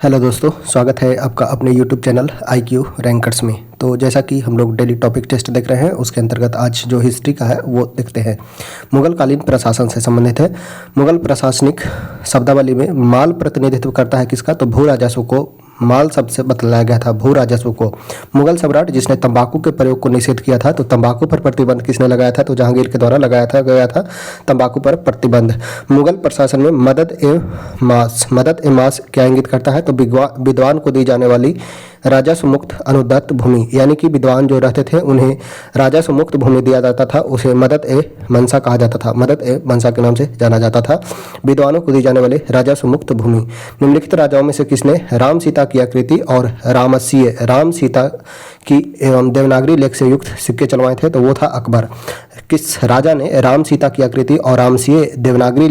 Hello दोस्तों, स्वागत है आपका अपने यूट्यूब चैनल IQ रैंकर्स में। तो जैसा कि हम लोग डेली टॉपिक टेस्ट देख रहे हैं, उसके अंतर्गत आज जो हिस्ट्री का है वो देखते हैं। मुगल कालीन प्रशासन से संबंधित है। मुगल प्रशासनिक शब्दावली में माल प्रतिनिधित्व करता है किसका? तो भू राजस्व को माल शब्द से बतलाया गया था, भू राजस्व को। मुगल सम्राट जिसने तंबाकू के प्रयोग को निषेध किया था, तो तंबाकू पर प्रतिबंध किसने लगाया था? तो जहांगीर के द्वारा लगाया गया था तंबाकू पर प्रतिबंध। मुगल प्रशासन में मदद ए मास क्या इंगित करता है? तो विद्वान को दी जाने वाली राजस्व मुक्त अनुदत्त भूमि, यानी कि विद्वान जो रहते थे उन्हें राजस्व मुक्त भूमि दिया जाता था, उसे मदद ए मनसा कहा जाता था। मदद ए मनसा के नाम से जाना जाता था विद्वानों को दी जाने वाले राजस्व मुक्त भूमि। निम्नलिखित राजाओं में से किसने राम सीता की आकृति और राम सीता की एवं देवनागरी लेख से युक्त सिक्के चलवाए थे? तो वो था अकबर। किस राजा ने राम सीता की आकृति और रामसीय देवनागरी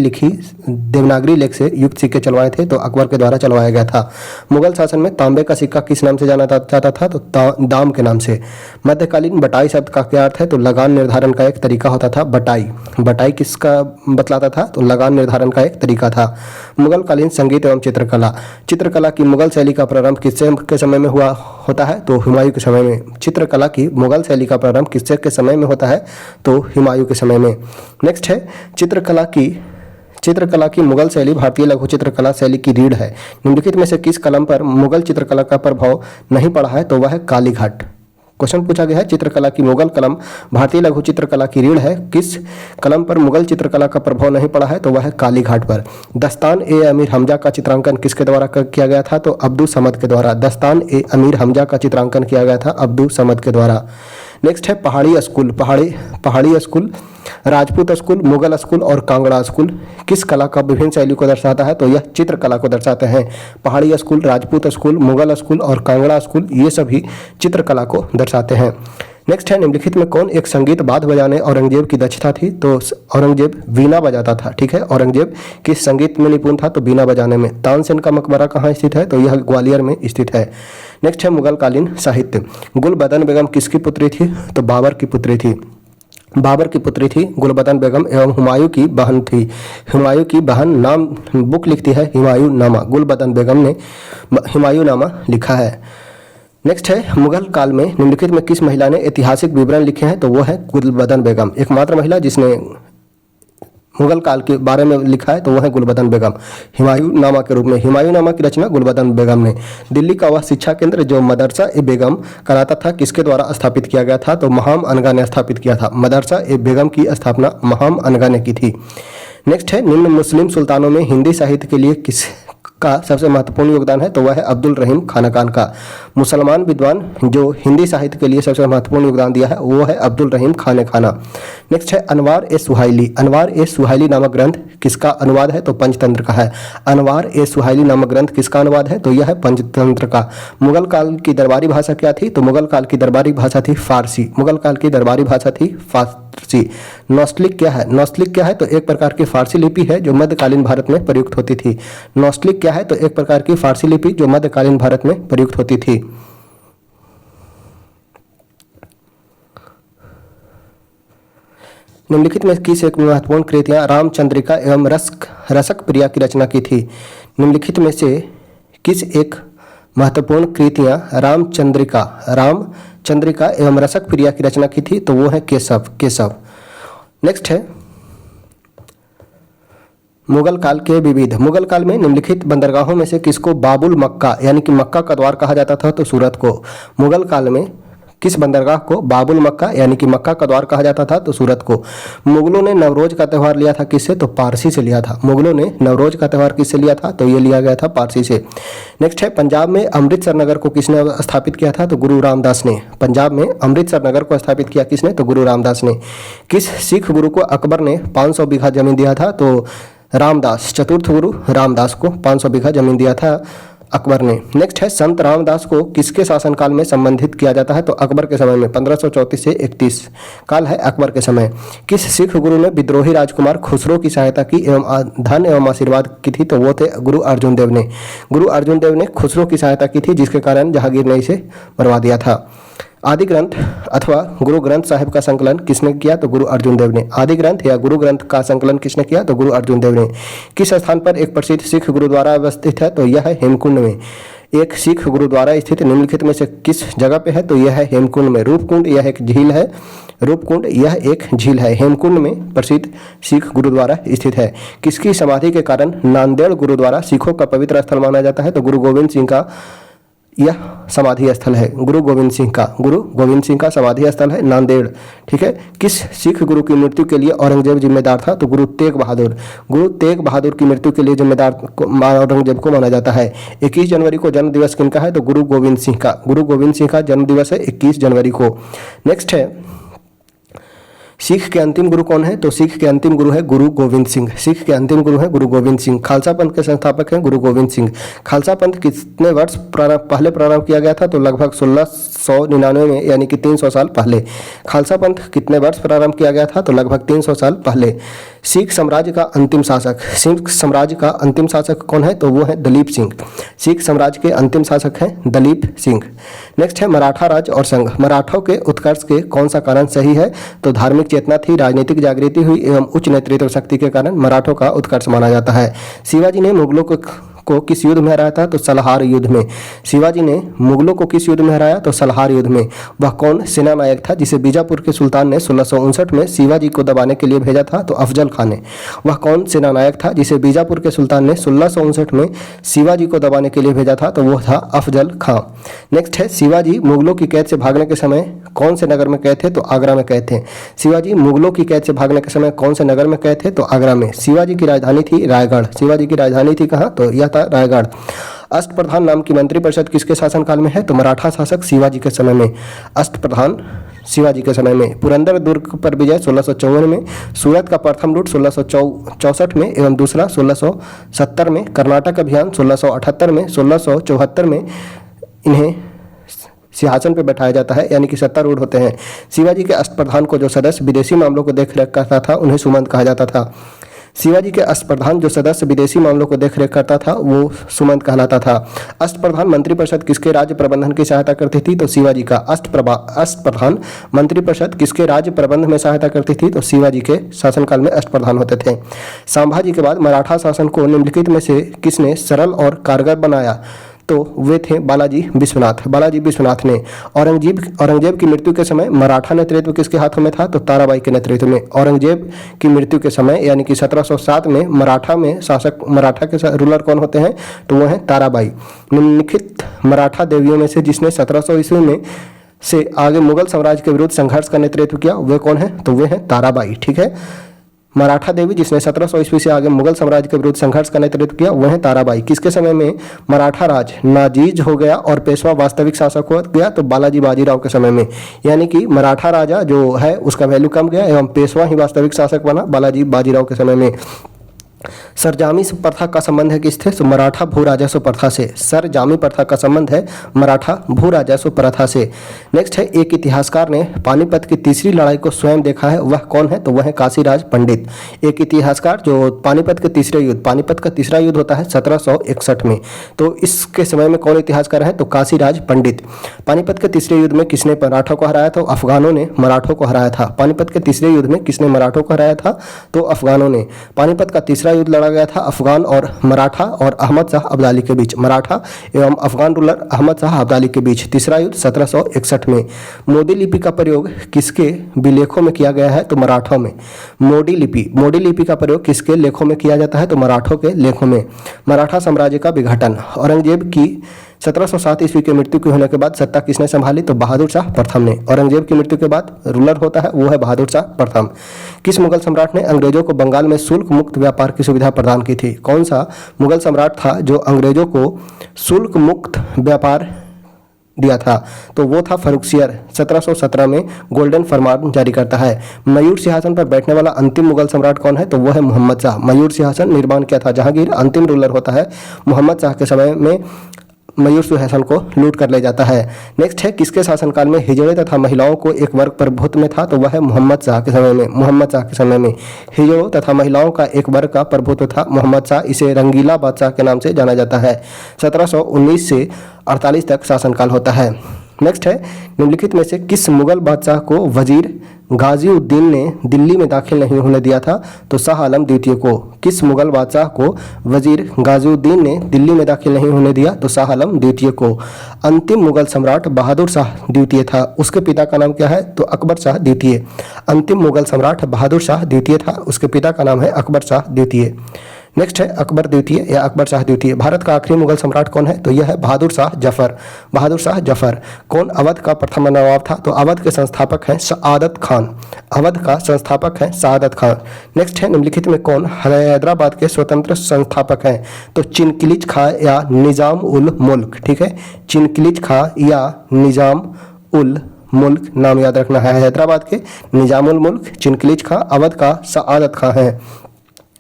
लेख से युक्त सिक्के चलवाए थे? तो अकबर के द्वारा चलवाया गया था। मुगल शासन में तांबे का सिक्का किस नाम से जाना जाता था? तो दाम के नाम से। मध्यकालीन बटाई शब्द का क्या अर्थ है? तो लगान निर्धारण का एक तरीका होता था बटाई। बटाई किसका बतलाता था? तो लगान निर्धारण का एक तरीका था। मुगल कालीन संगीत एवं चित्रकला की मुगल शैली का प्रारंभ किससे के समय में हुआ होता है? तो हुमायूं के समय में। चित्रकला की मुगल शैली का प्रारंभ किससे के समय में होता है? तो हुमायूं के समय में। नेक्स्ट है चित्रकला की मुगल शैली भारतीय लघु चित्रकला शैली की रीढ़ है। निम्नलिखित में से किस कलम पर मुगल चित्रकला का प्रभाव नहीं पड़ा है? तो वह है कालीघाट। क्वेश्चन पूछा गया है, चित्रकला की मुगल कलम भारतीय लघु चित्रकला की रीढ़ है, किस कलम पर मुगल चित्रकला का प्रभाव नहीं पड़ा है? तो वह है कालीघाट पर। दस्तान ए अमीर हमजा का चित्रांकन किसके द्वारा किया गया था? तो अब्दुल समद के द्वारा। दस्तान ए अमीर हमजा का चित्रांकन किया गया था अब्दुल समद के द्वारा। नेक्स्ट है पहाड़ी school, Rajput school, Mughal school और कांगड़ा स्कूल किस कला का विभिन्न शैली को दर्शाता है? तो यह चित्रकला को दर्शाते हैं। पहाड़ी school, Rajput school, Mughal school और कांगड़ा स्कूल ये सभी चित्रकला को दर्शाते हैं। नेक्स्ट है निम्नलिखित में कौन एक संगीत वाद्य बजाने औरंगजेब की दक्षता थी? तो औरंगजेब वीणा बजाता था। ठीक है, औरंगजेब किस संगीत में निपुण था? तो वीणा बजाने में। तानसेन का मकबरा कहाँ स्थित है? तो यह ग्वालियर में स्थित है। नेक्स्ट है मुगल कालीन साहित्य। गुलबदन बेगम किसकी पुत्री थी? तो बाबर की पुत्री थी गुलबदन बेगम एवं हुमायूं की बहन थी। हुमायूं की बहन नाम बुक लिखती है हुमायूं नामा। गुलबदन बेगम ने हुमायूं नामा लिखा है। नेक्स्ट है मुगल काल में निम्नलिखित में किस महिला ने ऐतिहासिक विवरण लिखे हैं? तो वो है गुलबदन बेगम। एकमात्र महिला जिसने मुगल काल के बारे में लिखा है तो वह है गुलबदन बेगम, हुमायूं नामा के रूप में। हुमायूं नामा की रचना गुलबदन बेगम ने। दिल्ली का वह शिक्षा केंद्र जो मदरसा ए बेगम कराता था किसके द्वारा स्थापित किया गया था? तो महाम अनगा ने स्थापित किया था। मदरसा ए बेगम की स्थापना महाम अनगा ने की थी। नेक्स्ट है निम्न मुस्लिम सुल्तानों में हिंदी साहित्य के लिए किस का सबसे महत्वपूर्ण योगदान है? तो वह है अब्दुल रहीम खानकान का। मुसलमान विद्वान जो हिंदी साहित्य के लिए सबसे महत्वपूर्ण योगदान दिया है वो है अब्दुल रहीम खाना। नेक्स्ट है अनवार ए सुहाइली नामक ग्रंथ किसका अनुवाद है? तो पंचतंत्र का है। अनवार ए सुहाइली नामक ग्रंथ किसका अनुवाद है? तो यह है पंचतंत्र का। मुगल काल की दरबारी भाषा क्या थी? तो मुगल काल की दरबारी भाषा थी फारसी। नौस्लिक क्या है? तो एक प्रकार की फारसी लिपि है जो मध्यकालीन भारत में प्रयुक्त होती थी। नौस्लिक क्या है? तो एक प्रकार की फारसी लिपि जो मध्यकालीन भारत में प्रयुक्त होती थी। निम्नलिखित में किस एक महत्वपूर्ण कृतियां रामचंद्रिका एवं रसक प्रिया की रचना की थी? निम्नलिखित में से किस एक महत्वपूर्ण कृतियां रामचंद्रिका एवं रसक प्रिया की रचना की थी? तो वो है केशव। नेक्स्ट है मुगल काल के विविध। मुगल काल में निम्नलिखित बंदरगाहों में से किसको बाबुल मक्का यानी कि मक्का का द्वार कहा जाता था? तो सूरत को। मुगल काल में किस बंदरगाह को बाबुल मक्का यानी कि मक्का का द्वार कहा जाता था? तो सूरत को। मुगलों ने नवरोज का त्यौहार लिया था किससे? तो पारसी से लिया था। मुगलों ने नवरोज का त्यौहार किससे लिया था? तो ये लिया गया था पारसी से। नेक्स्ट है पंजाब में अमृतसर नगर को किसने स्थापित किया था? तो गुरु रामदास ने। पंजाब में अमृतसर नगर को स्थापित किया किसने? तो गुरु रामदास ने। किस सिख गुरु को अकबर ने 500 बीघा जमीन दिया था? तो रामदास, चतुर्थ गुरु रामदास को 500 बीघा जमीन दिया था अकबर ने। नेक्स्ट है संत रामदास को किसके शासनकाल में संबंधित किया जाता है? तो अकबर के समय में 1534 से 31 काल है अकबर के समय। किस सिख गुरु ने विद्रोही राजकुमार खुसरो की सहायता की एवं धन एवं आशीर्वाद की थी? तो वो थे गुरु अर्जुन देव ने। गुरु अर्जुन देव ने खुसरो की सहायता की थी जिसके कारण जहांगीर ने इसे मरवा दिया था। आदि ग्रंथ अथवा गुरु ग्रंथ साहिब का संकलन किसने किया? तो गुरु अर्जुन देव ने। आदि ग्रंथ या गुरु ग्रंथ का संकलन किसने किया? तो गुरु अर्जुन देव ने। किस स्थान पर एक प्रसिद्ध सिख गुरुद्वारा अवस्थित है? तो यह है हेमकुंड में। एक सिख गुरुद्वारा स्थित निम्नलिखित में से किस जगह पे है? तो यह है हेमकुंड में। रूपकुंड यह एक झील है, रूपकुंड यह एक झील है। हेमकुंड में प्रसिद्ध सिख गुरुद्वारा स्थित है। किसकी समाधि के कारण नांदेड़ गुरुद्वारा सिखों का पवित्र स्थल माना जाता है? तो गुरु गोविंद सिंह का यह समाधि स्थल है। गुरु गोविंद सिंह का समाधि स्थल है नांदेड़। ठीक है। किस सिख गुरु की मृत्यु के लिए औरंगजेब जिम्मेदार था? तो गुरु तेग बहादुर की मृत्यु के लिए जिम्मेदार औरंगजेब को माना जाता है। 21 जनवरी को जन्म दिवस किनका है? तो गुरु गोविंद सिंह का जन्म दिवस है 21 जनवरी को। नेक्स्ट है, सिख के अंतिम गुरु कौन है? तो सिख के अंतिम गुरु है गुरु गोविंद सिंह। खालसा पंथ के संस्थापक हैं गुरु गोविंद सिंह। खालसा पंथ कितने वर्ष पहले प्रारंभ किया गया था? तो लगभग 1699 में, यानी कि 300 साल पहले। खालसा पंथ कितने वर्ष प्रारंभ किया गया था? तो लगभग 300 साल पहले। सिख साम्राज्य का अंतिम शासक कौन है? तो वो है दलीप सिंह। सिख साम्राज्य के अंतिम शासक हैं दलीप सिंह। नेक्स्ट है मराठा राज और संघ। मराठों के उत्कर्ष के कौन सा कारण सही है? तो धार्मिक चेतना थी, राजनीतिक जागृति हुई एवं उच्च नेतृत्व शक्ति के कारण मराठों का उत्कर्ष माना जाता है। शिवाजी ने मुगलों को किस युद्ध में हराया था? तो सलहार युद्ध में। शिवाजी ने मुगलों को किस युद्ध में हराया? तो सलहार युद्ध में। वह कौन सेना नायक था जिसे बीजापुर के सुल्तान ने 1659 में शिवाजी को दबाने के लिए भेजा था? तो अफजल खान ने। वह कौन सेना नायक था जिसे बीजापुर के सुल्तान ने 1659 में शिवाजी को दबाने के लिए भेजा था? तो वो था अफजल खां। नेक्स्ट है, शिवाजी मुगलों की कैद से भागने के समय कौन से नगर में कैद थे? तो आगरा में कैद थे। शिवाजी मुगलों की कैद से भागने के समय कौन से नगर में कैद थे? तो आगरा में। शिवाजी की राजधानी थी रायगढ़। शिवाजी की राजधानी थी कहाँ? तो यह था रायगढ़। अष्टप्रधान नाम की मंत्रिपरिषद किसके शासनकाल में है? तो मराठा शासक शिवाजी के समय में। अष्टप्रधान शिवाजी के समय में। पुरंदर दुर्ग पर विजय 1654 में। सूरत का प्रथम लूट 1664 में एवं दूसरा 1670 में। कर्नाटक अभियान 1678 में। 1674 में इन्हें सिंहासन पर बैठाया जाता है, यानी कि सत्तारूढ़ होते हैं। शिवाजी के अष्टप्रधान को जो सदस्य विदेशी मामलों को देख रेख करता था उन्हें सुमंत कहा जाता था। शिवाजी के अष्टप्रधान जो सदस्य विदेशी मामलों को देख रेख करता था वो सुमंत कहलाता था। अष्टप्रधान मंत्रिपरिषद किसके राज्य प्रबंधन की सहायता करती थी? तो शिवाजी का। अष्टप्रधान मंत्रिपरिषद किसके राज्य प्रबंध में सहायता करती थी? तो शिवाजी के शासनकाल में अष्टप्रधान होते थे। संभाजी के बाद मराठा शासन को निम्नलिखित में से किसने सरल और कारगर बनाया? तो वे थे बालाजी विश्वनाथ ने। औरंगजेब की मृत्यु के समय मराठा नेतृत्व किसके हाथों में था? तो ताराबाई के नेतृत्व में। औरंगजेब की मृत्यु के समय यानी कि 1707 में मराठा के रूलर कौन होते हैं? तो वो हैं ताराबाई। निम्नलिखित मराठा देवियों में से जिसने 1700 ईस्वी में से आगे मुगल साम्राज्य के विरुद्ध संघर्ष का नेतृत्व किया वे कौन है? तो वे हैं ताराबाई। ठीक है। मराठा देवी जिसने 1700 ईस्वी से आगे मुगल साम्राज्य के विरुद्ध संघर्ष का नेतृत्व किया वह है ताराबाई। किसके समय में मराठा राज नाजीज हो गया और पेशवा वास्तविक शासक हो गया? तो बालाजी बाजीराव के समय में। यानी कि मराठा राजा जो है उसका वैल्यू कम गया एवं पेशवा ही वास्तविक शासक बना बालाजी बाजीराव के समय में। सरजामी प्रथा का संबंध है किससे? तो मराठा भू राजस्व प्रथा से। सरजामी प्रथा का संबंध है मराठा भू राजस्व प्रथा से। नेक्स्ट है, एक इतिहासकार ने पानीपत की तीसरी लड़ाई को स्वयं देखा है, वह कौन है? तो वह है काशीराज पंडित। एक इतिहासकार जो पानीपत का तीसरा युद्ध होता है 1761 में, तो इसके समय में कौन इतिहासकार है? तो काशीराज पंडित। पानीपत के तीसरे युद्ध में किसने मराठों को हराया था? अफगानों ने मराठों को हराया था। पानीपत के तीसरे युद्ध में किसने मराठों को हराया था? तो अफगानों ने। पानीपत का तीसरा युद्ध लड़ा गया था अफगान और मराठा और अहमद शाह अब्दाली के बीच। मराठा एवं अफगान रूलर अहमद शाह अब्दाली के बीच तीसरा युद्ध 1761 में। मोडी लिपि का प्रयोग किसके विलेखों में किया गया है? तो मराठों में। मोडी लिपि का प्रयोग किसके लेखों में किया जाता है? तो मराठों के लेखों में। मराठा साम्राज्य का विघटन। औरंगजेब की 1707 ईस्वी की मृत्यु के होने के बाद सत्ता किसने संभाली? तो बहादुर शाह प्रथम ने। औरंगजेब की मृत्यु के बाद रूलर होता है वो है बहादुर शाह प्रथम। किस मुगल सम्राट ने अंग्रेजों को बंगाल में शुल्क मुक्त व्यापार की सुविधा प्रदान की थी? कौन सा मुगल सम्राट था जो अंग्रेजों को शुल्क मुक्त व्यापार दिया था? तो वो था फर्रुखसियर। 1717 में गोल्डन फरमान जारी करता है। मयूर सिंहासन पर बैठने वाला अंतिम मुगल सम्राट कौन है? तो वो है मोहम्मद शाह। मयूर सिंहासन निर्माण किया था जहांगीर। अंतिम रूलर होता है मोहम्मद शाह के समय में मयूर सिंहासन को लूट कर ले जाता है। नेक्स्ट है, किसके शासनकाल में हिजड़े तथा महिलाओं को एक वर्ग प्रभुत्व में था? तो वह है मोहम्मद शाह के समय में। हिजड़ों तथा महिलाओं का एक वर्ग का प्रभुत्व था मोहम्मद शाह। इसे रंगीला बादशाह के नाम से जाना जाता है। 1719 से 48 तक शासनकाल होता है। नेक्स्ट है, निम्नलिखित में से किस मुगल बादशाह को वजीर गाजीउद्दीन ने दिल्ली में दाखिल नहीं होने दिया था? तो शाह आलम द्वितीय को। किस मुगल बादशाह को वजीर गाजीउद्दीन ने दिल्ली में दाखिल नहीं होने दिया? तो शाह आलम द्वितीय को। अंतिम मुगल सम्राट बहादुर शाह द्वितीय था, उसके पिता का नाम क्या है? तो अकबर शाह द्वितीय। अंतिम मुगल सम्राट बहादुर शाह द्वितीय था, उसके पिता का नाम है अकबर शाह द्वितीय। नेक्स्ट है अकबर द्वितीय या अकबर शाह द्वितीय। भारत का आखिरी मुगल सम्राट कौन है? तो यह है बहादुर शाह जफर। बहादुर शाह जफर। कौन अवध का प्रथम नवाब था? तो अवध के संस्थापक हैं सआदत खान। अवध का संस्थापक है सआदत खान। नेक्स्ट है, निम्नलिखित में कौन हैदराबाद के स्वतंत्र संस्थापक हैं? तो चिनकिलिज खां या निजाम उल मुल्क। ठीक है, चिनकिलिज खां या निजाम उल मुल्क नाम याद रखना है। हैदराबाद के निजामुल मुल्क चिनकिलिज खां, अवध का सआदत खां है।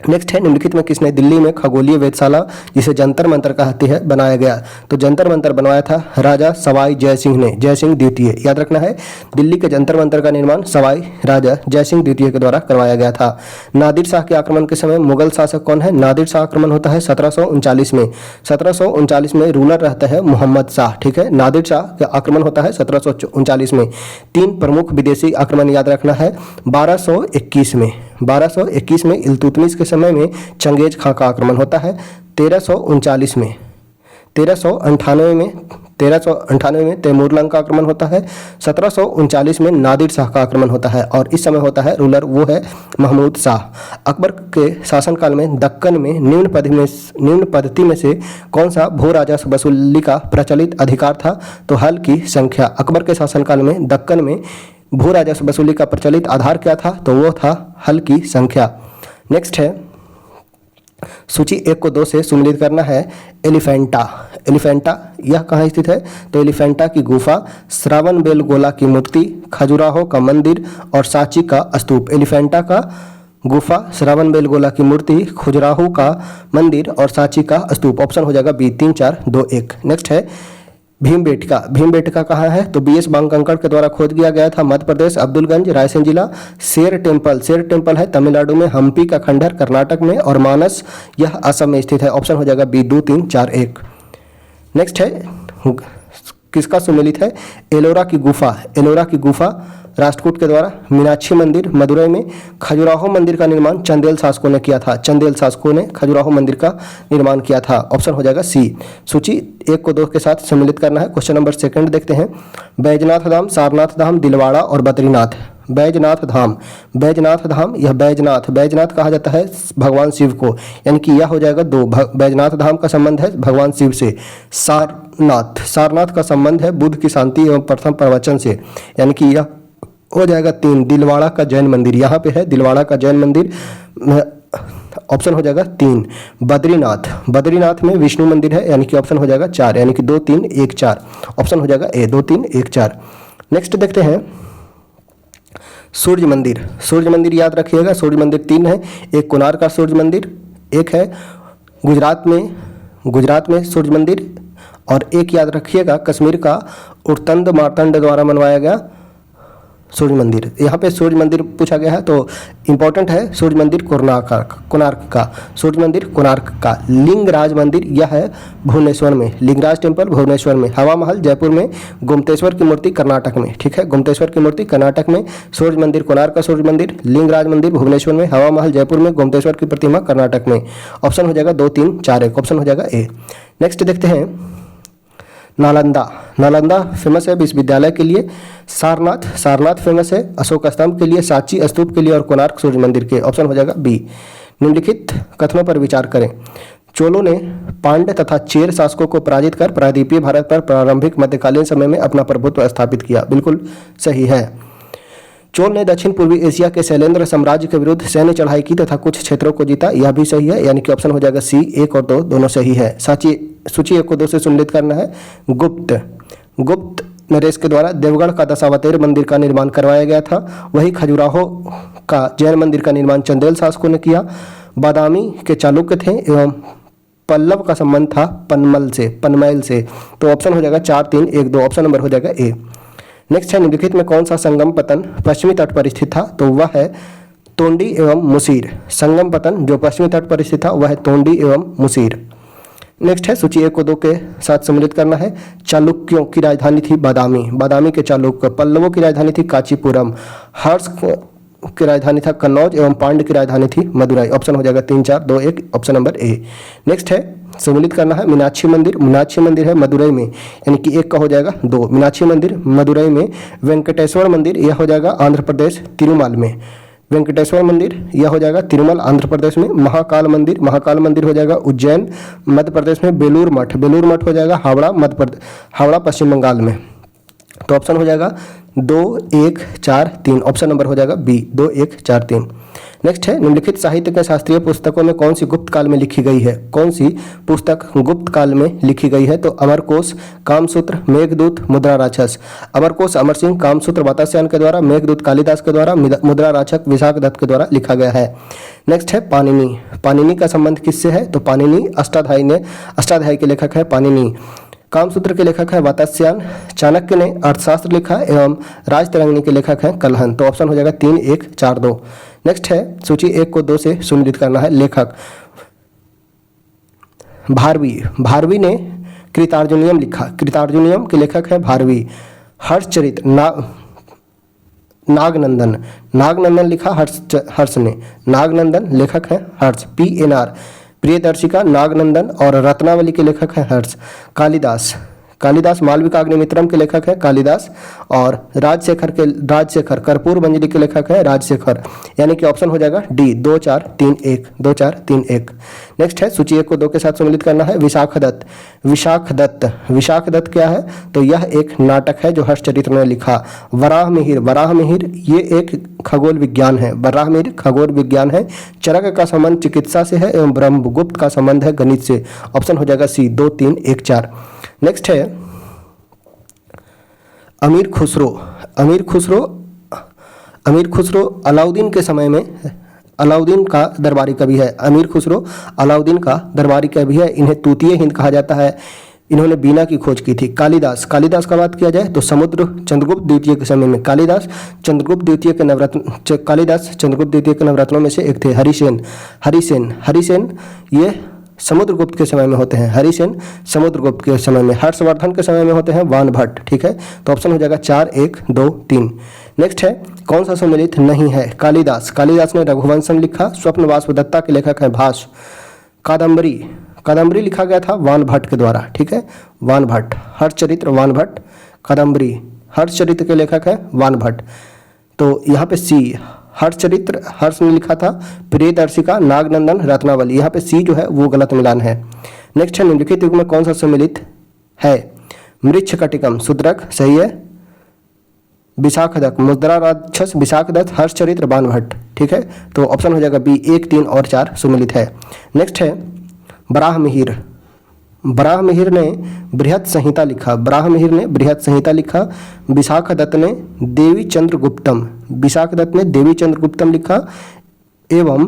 नेक्स्ट है, निम्नलिखित में किसने दिल्ली में खगोलीय वेधशाला जिसे जंतर मंतर कहते हैं बनाया गया? तो जंतर मंतर बनवाया था राजा सवाई जय सिंह ने, जय सिंह द्वितीय। याद रखना है, दिल्ली के जंतर मंतर का निर्माण सवाई राजा जय सिंह द्वितीय के द्वारा करवाया गया था। नादिर शाह के आक्रमण के समय मुगल शासक कौन है? नादिर शाह आक्रमण होता है 1739 में। 1739 में रूलर रहता है मोहम्मद शाह। ठीक है, नादिर शाह का आक्रमण होता है 1739 में। 3 प्रमुख विदेशी आक्रमण याद रखना है 1221 में। 1221 में इल्तुतमिश के समय में चंगेज खां का आक्रमण होता है। 1339 में 1398 में तैमूरलंग का आक्रमण होता है। 1739 में नादिर शाह का आक्रमण होता है और इस समय होता है रूलर वो है महमूद शाह। अकबर के शासनकाल में दक्कन में निम्न पद्धति में से कौन सा भू राजस्व वसूली का प्रचलित अधिकार था? तो हल की संख्या। अकबर के शासनकाल में दक्कन में भू राजस्व वसूली का प्रचलित आधार क्या था? तो वो था हल की संख्या। नेक्स्ट है, सूची 1 को 2 से सुमेलित करना है। एलिफेंटा। एलिफेंटा यह कहाँ स्थित है? तो एलिफेंटा की गुफा, श्रावण बेलगोला की मूर्ति, खजुराहो का मंदिर और सांची का स्तूप। एलिफेंटा का गुफा, श्रावण बेलगोला की मूर्ति, खजुराहो का मंदिर और सांची का स्तूप। ऑप्शन हो जाएगा बी 3 4 2 1। नेक्स्ट है भीमबेटका। भीमबेटका कहाँ है? तो बीएस बांकंकड़ के द्वारा खोद किया गया था। मध्य प्रदेश, अब्दुलगंज, रायसेन जिला। शेर टेम्पल है तमिलनाडु में, हम्पी का खंडहर कर्नाटक में और मानस यह असम में स्थित है। ऑप्शन हो जाएगा बी 2 3 4 1। नेक्स्ट है, किसका सुमेलित है? एलोरा की गुफा। एलोरा की गुफा राष्ट्रकूट के द्वारा। मीनाक्षी मंदिर मदुरई में। खजुराहो मंदिर का निर्माण चंदेल शासकों ने किया था। चंदेल शासकों ने खजुराहो मंदिर का निर्माण किया था। ऑप्शन हो जाएगा सी। सूची 1 को 2 के साथ सम्मिलित करना है। क्वेश्चन नंबर 2 देखते हैं। बैजनाथ धाम, सारनाथ धाम, दिलवाड़ा और बद्रीनाथ। बैजनाथ धाम, बैजनाथ धाम, यह बैजनाथ कहा जाता है भगवान शिव को, यानी कि यह हो जाएगा 2। बैजनाथ धाम का संबंध है भगवान शिव से। सारनाथ का संबंध है बुद्ध की शांति एवं प्रथम प्रवचन से, यानी कि यह हो जाएगा 3। दिलवाड़ा का जैन मंदिर यहाँ पे है, दिलवाड़ा का जैन मंदिर। ऑप्शन हो जाएगा 3। बद्रीनाथ में विष्णु मंदिर है, यानी कि ऑप्शन हो जाएगा 4, यानी कि 2 3 1 4। ऑप्शन हो जाएगा ए 2 3 1 4। नेक्स्ट देखते हैं सूर्य मंदिर याद रखिएगा। सूर्य मंदिर 3 है। एक कोणार्क का सूर्य मंदिर, एक है गुजरात में सूर्य मंदिर और एक याद रखिएगा कश्मीर का उर्तंड मार्तंड द्वारा बनवाया गया सूर्य मंदिर। यहाँ पे सूर्य मंदिर पूछा गया है तो इम्पोर्टेंट है सूर्य मंदिर कोणार्क का। सूर्य मंदिर कोणार्क का। लिंगराज मंदिर यह है भुवनेश्वर में। लिंगराज टेम्पल भुवनेश्वर में। हवा महल जयपुर में। गोमतेश्वर की मूर्ति कर्नाटक में। ठीक है, गोमतेश्वर की मूर्ति कर्नाटक में। सूर्य मंदिर कोणार्क का सूर्य मंदिर, लिंगराज मंदिर भुवनेश्वर में, हवा महल जयपुर में, गोमतेश्वर की प्रतिमा कर्नाटक में। ऑप्शन हो जाएगा 2 3 4 1। ऑप्शन हो जाएगा ए। नेक्स्ट देखते हैं नालंदा फेमस है विश्वविद्यालय के लिए। सारनाथ फेमस है अशोक स्तंभ के लिए, सांची स्तूप के लिए और कोणार्क सूर्य मंदिर के। ऑप्शन हो जाएगा बी। निम्नलिखित कथनों पर विचार करें। चोलों ने पांड्य तथा चेर शासकों को पराजित कर प्रायद्वीपीय भारत पर प्रारंभिक मध्यकालीन समय में अपना प्रभुत्व स्थापित किया। बिल्कुल सही है। चोल ने दक्षिण पूर्वी एशिया के शैलेंद्र साम्राज्य के विरुद्ध सैन्य चढ़ाई की तथा कुछ क्षेत्रों को जीता। यह भी सही है, यानी कि ऑप्शन हो जाएगा सी। 1 और 2 दोनों सही है। सूची 1 को 2 से सुमेलित करना है। गुप्त नरेश के द्वारा देवगढ़ का दशावतार मंदिर का निर्माण करवाया गया था। वही खजुराहो का जैन मंदिर का निर्माण चंदेल शासकों ने किया। बादामी के चालुक्य थे एवं पल्लव का संबंध था पनमैल से। तो ऑप्शन हो जाएगा 4 3 1 2। ऑप्शन नंबर हो जाएगा ए। नेक्स्ट है निम्नलिखित में कौन सा संगम पतन पश्चिमी तट पर स्थित था? तो वह है तोंडी एवं मुसीर। संगम पतन जो पश्चिमी तट पर स्थित था वह है तोंडी एवं मुसीर। नेक्स्ट है सूची 1 को 2 के साथ सम्मिलित करना है। चालुक्यों की राजधानी थी बादामी, बादामी के चालुक्य। पल्लवों की राजधानी थी कांचीपुरम। हर्ष की राजधानी था कन्नौज एवं पांड्य की राजधानी थी मदुराई। ऑप्शन हो जाएगा 3 4 2 1, ऑप्शन नंबर ए। नेक्स्ट है सम्मिलित करना है मीनाक्षी मंदिर, मीनाक्षी मंदिर है मदुरई में, यानी कि 1 का हो जाएगा 2, मीनाक्षी मंदिर मदुरई में। वेंकटेश्वर मंदिर यह हो जाएगा आंध्र प्रदेश तिरुमल में, वेंकटेश्वर मंदिर यह हो जाएगा तिरुमल आंध्र प्रदेश में। महाकाल मंदिर, महाकाल मंदिर हो जाएगा उज्जैन मध्य प्रदेश में। बेलूर मठ, बेलूर मठ हो जाएगा हावड़ा मध्य प्रदेश, हावड़ा पश्चिम बंगाल में। तो ऑप्शन हो जाएगा 2 1 4 3, ऑप्शन नंबर हो जाएगा बी 2 1 4 3। नेक्स्ट है निम्नलिखित साहित्य के शास्त्रीय पुस्तकों में कौन सी गुप्त काल में लिखी गई है, कौन सी पुस्तक गुप्त काल में लिखी गई है। तो अमरकोश, कामसूत्र, मेघदूत, मुद्रा राक्षस। अमरकोश अमर सिंह, कामसूत्र वातास्यायन के द्वारा, मेघदूत कालिदास के द्वारा, मुद्रा राक्षस विशाख दत्त के द्वारा लिखा गया है। नेक्स्ट है पाणिनि, पाणिनि का संबंध किससे है। तो पाणिनि अष्टाध्यायी के लेखक है पाणिनि। कामसूत्र के लेखक है वातास्यायन। चाणक्य ने अर्थशास्त्र लिखा एवं राजतरंगिणी के लेखक हैं कलहन। तो ऑप्शन हो जाएगा 3 1 4 2। नेक्स्ट है सूची 1 को 2 से सम्मिलित करना है। लेखक भारवी, भारवी ने कृतार्जुनियम लिखा, कृतार्जुनियम के लेखक है भारवी। हर्षचरित नागनंदन, नागनंदन लिखा हर्ष ने, नागनंदन लेखक है हर्ष। PNR प्रियदर्शिका नागनंदन और रत्नावली के लेखक हैं हर्ष। कालिदास, कालिदास मालविकाग्निमित्रम के लेखक है कालिदास और राजशेखर कर्पूर मंजरी के लेखक है राजशेखर, यानी कि ऑप्शन हो जाएगा डी 2 4 3 1, 2 4 3 1। नेक्स्ट है सूची 1 को 2 के साथ सम्मिलित करना है। विशाख दत्त, विशाख दत्त, विशाख दत्त क्या है। तो यह एक नाटक है जो हर्षचरित्र ने लिखा। वराह मिहिर, वराह मिहिर ये एक खगोल विज्ञान है, वराह मिहिर खगोल विज्ञान है। चरक का संबंध चिकित्सा से है एवं ब्रह्मगुप्त का संबंध है गणित से। ऑप्शन हो जाएगा सी 2 3 1 4। नेक्स्ट है अमीर खुसरो, अमीर खुसरो, अमीर खुसरो अलाउद्दीन के समय में अलाउद्दीन का दरबारी कवि है। अमीर खुसरो अलाउद्दीन का दरबारी कवि है। इन्हें तूतीय हिंद कहा जाता है। इन्होंने बीना की खोज की थी। कालिदास, कालिदास का बात किया जाए तो समुद्र चंद्रगुप्त द्वितीय के समय में कालिदास चंद्रगुप्त द्वितीय के नवरत्न, कालिदास चंद्रगुप्त द्वितीय के नवरत्नों में से एक थे। हरिसेन, हरिसेन, हरिसेन ये समुद्रगुप्त के समय में होते हैं। हरिसेन समुद्रगुप्त के समय में। हर्षवर्धन के समय में होते हैं वानभट्ट। ठीक है, तो ऑप्शन हो जाएगा 4 1 2 3। नेक्स्ट है कौन सा सम्मिलित नहीं है। कालिदास, कालिदास ने रघुवंशम लिखा। स्वप्न वासुदत्ता के लेखक हैं भास। कादम्बरी, कादम्बरी लिखा गया था वानभट्ट के द्वारा। ठीक है, वानभट्ट। हर्षचरित्र वानभट्ट, कादम्बरी हर्षचरित्र के लेखक हैं वानभट्ट। तो यहाँ पे सी हर्षचरित्र हर्ष ने लिखा था। प्रियदर्शिका नागनंदन रत्नावली, यहाँ पे सी जो है वो गलत मिलान है। नेक्स्ट है निम्नलिखित युग में कौन सा सम्मिलित है। मृच्छकटिकम शूद्रक सही है। विशाखदत्त मुद्रा राक्षस विशाखदत्त हर्षचरित्र वानभट्ट। ठीक है, तो ऑप्शन हो जाएगा बी 1 3 और 4 सम्मिलित है। नेक्स्ट है बराहमिहिर, बराहमिहिर ने बृहत संहिता लिखा। बराहमिहिर ने बृहत संहिता लिखा। विशाखदत्त ने देवी चंद्रगुप्तम, विशाखदत्त ने देवी चंद्रगुप्तम लिखा एवं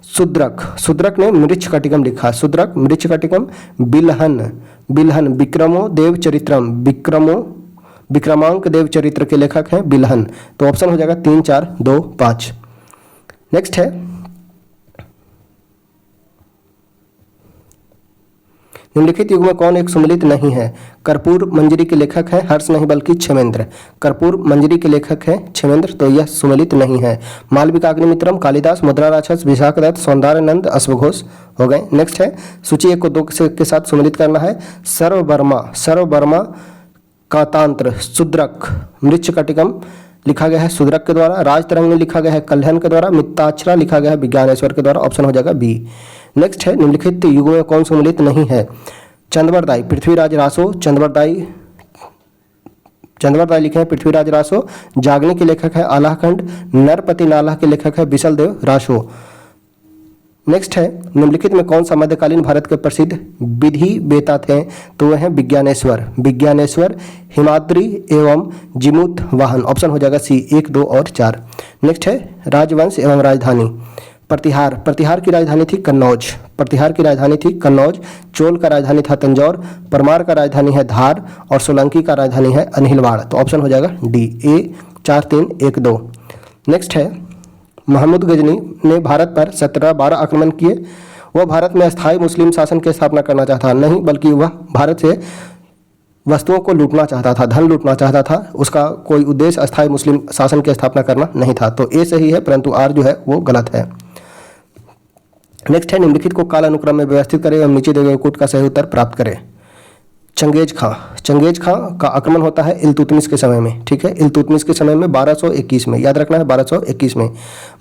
शूद्रक, शूद्रक ने मृच्छकटिकम लिखा। शूद्रक मृच्छकटिकम। बिलहन, बिलहन विक्रमो देव चरित्रम, विक्रमांक देव चरित्र के लेखक हैं बिलहन। तो ऑप्शन हो जाएगा 3 4 2 5। नेक्स्ट है निम्नलिखित युग में कौन एक सम्मिलित नहीं है। कर्पूर मंजरी के लेखक हैं हर्ष नहीं बल्कि क्षेमेंद्र। कर्पूर मंजरी के लेखक हैं क्षेमेंद्र, तो यह सम्मिलित नहीं है। मालविकाग्निमित्रम कालिदास, मुद्रा राक्षस विशाखदत्त, सौंदर्यानंद अश्वघोष हो गए। नेक्स्ट है सूची 1 को 2 के साथ सम्मिलित करना है। सर्ववर्मा, सर्ववर्मा कातांत्र शूद्रक मृच्छकटिकम लिखा गया है शूद्रक के द्वारा। राजतरंगिणी लिखा गया है कल्हन के द्वारा। मित्ताक्षरा लिखा गया है विज्ञानेश्वर के द्वारा। ऑप्शन हो जाएगा बी। नेक्स्ट है निम्नलिखित युगों में कौन सम्मिलित नहीं है। चंद्रवरदाई पृथ्वीराज रासो, चंद्रवरदाई लिखे हैं पृथ्वीराज रासो। जागनी के लेखक है आलाखंड। नरपति नाला के लेखक है बिसलदेव रासो। नेक्स्ट है निम्नलिखित में कौन सा मध्यकालीन भारत के प्रसिद्ध विधि वेता थे। तो वह हैं विज्ञानेश्वर, विज्ञानेश्वर, हिमाद्री एवं जिमुत वाहन। ऑप्शन हो जाएगा सी 1 2 और 4। नेक्स्ट है राजवंश एवं राजधानी। प्रतिहार, प्रतिहार की राजधानी थी कन्नौज, प्रतिहार की राजधानी थी कन्नौज। चोल का राजधानी था तंजौर। परमार का राजधानी है धार और सोलंकी का राजधानी है अनिलवाड़। तो ऑप्शन हो जाएगा डी ए 4 3 1 2। नेक्स्ट है महमूद गजनी ने भारत पर 1712 आक्रमण किए। वह भारत में अस्थायी मुस्लिम शासन की स्थापना करना चाहता नहीं, बल्कि वह भारत से वस्तुओं को लूटना चाहता था, धन लूटना चाहता था। उसका कोई उद्देश्य अस्थायी मुस्लिम शासन की स्थापना करना नहीं था। तो ए सही है, परंतु आर जो है वो गलत है। नेक्स्ट है, निम्नलिखित को कालानुक्रम में व्यवस्थित करें एवं नीचे दिए गए कूट का सही उत्तर प्राप्त करें। चंगेज खां का आक्रमण होता है इल्तुतमिश के समय में, ठीक है, इल्तुतमिश के समय में 1221 में, याद रखना है 1221 में।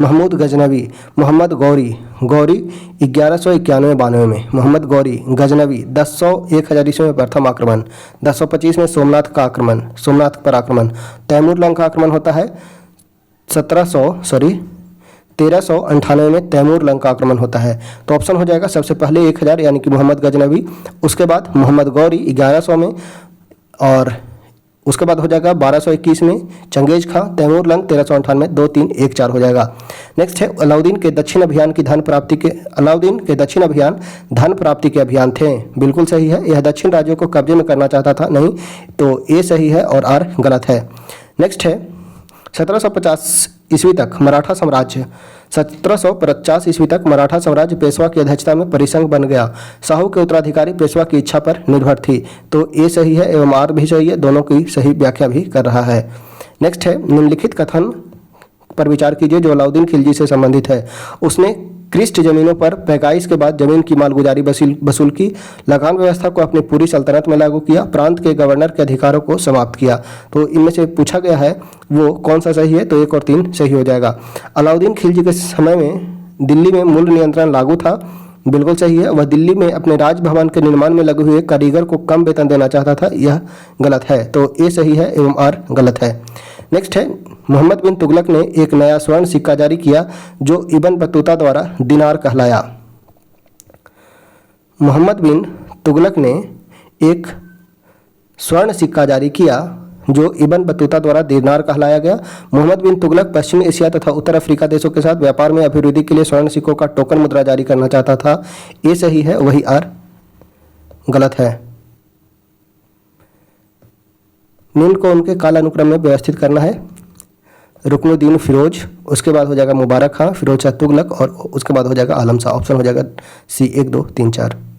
महमूद गजनवी, मोहम्मद गौरी 1191-92 में, मोहम्मद गौरी गजनवी 1000 ईस्वी में प्रथम आक्रमण, 1025 में सोमनाथ पर आक्रमण। तैमूरलंग का आक्रमण होता है 1398 में तैमूरलंग का आक्रमण होता है। तो ऑप्शन हो जाएगा सबसे पहले 1000 यानी कि मोहम्मद गजनवी, उसके बाद मोहम्मद गौरी 1100 में, और उसके बाद हो जाएगा 1221 में चंगेज खां, तैमूरलंग 1398 2 3 1 4 हो जाएगा। नेक्स्ट है, अलाउद्दीन के दक्षिण अभियान धन प्राप्ति के अभियान थे। बिल्कुल सही है, यह दक्षिण राज्यों को कब्जे में करना चाहता था नहीं, तो ए सही है और आर गलत है। नेक्स्ट है, 1750 ईस्वी तक मराठा साम्राज्य पेशवा की अध्यक्षता में परिसंघ बन गया। शाहू के उत्तराधिकारी पेशवा की इच्छा पर निर्भर थी। तो ए सही है एवं आर भी सही है, दोनों की सही व्याख्या भी कर रहा है। नेक्स्ट है, निम्नलिखित कथन पर विचार कीजिए जो अलाउद्दीन खिलजी से संबंधित है। उसने क्रिस्ट जमीनों पर पैगाइश के बाद जमीन की मालगुजारी वसूल की, लगान व्यवस्था को अपनी पूरी सल्तनत में लागू किया, प्रांत के गवर्नर के अधिकारों को समाप्त किया। तो इनमें से पूछा गया है वो कौन सा सही है, तो 1 और 3 सही हो जाएगा। अलाउद्दीन खिलजी के समय में दिल्ली में मूल नियंत्रण लागू था। बिल्कुल सही है, वह दिल्ली में अपने राजभवन के निर्माण में लगे हुए कारीगर को कम वेतन देना चाहता था, यह गलत है। तो ए सही है एवं आर गलत है। नेक्स्ट है, मोहम्मद बिन तुगलक ने एक नया स्वर्ण सिक्का जारी किया जो इब्न बतूता द्वारा दिनार कहलाया। मोहम्मद बिन तुगलक ने एक स्वर्ण सिक्का जारी किया जो इब्न बतूता द्वारा दिनार कहलाया गया। मोहम्मद बिन तुगलक पश्चिमी एशिया तथा उत्तर अफ्रीका देशों के साथ व्यापार में अभिवृद्धि के लिए स्वर्ण सिक्कों का टोकन मुद्रा जारी करना चाहता था। ये सही है, वही आर गलत है। निम्न को उनके कालानुक्रम में व्यवस्थित करना है। रुकनुद्दीन फिरोज, उसके बाद हो जाएगा मुबारक खां, फिरोज शाह तुगलक और उसके बाद हो जाएगा आलम शाह। ऑप्शन हो जाएगा सी 1 2 3 4।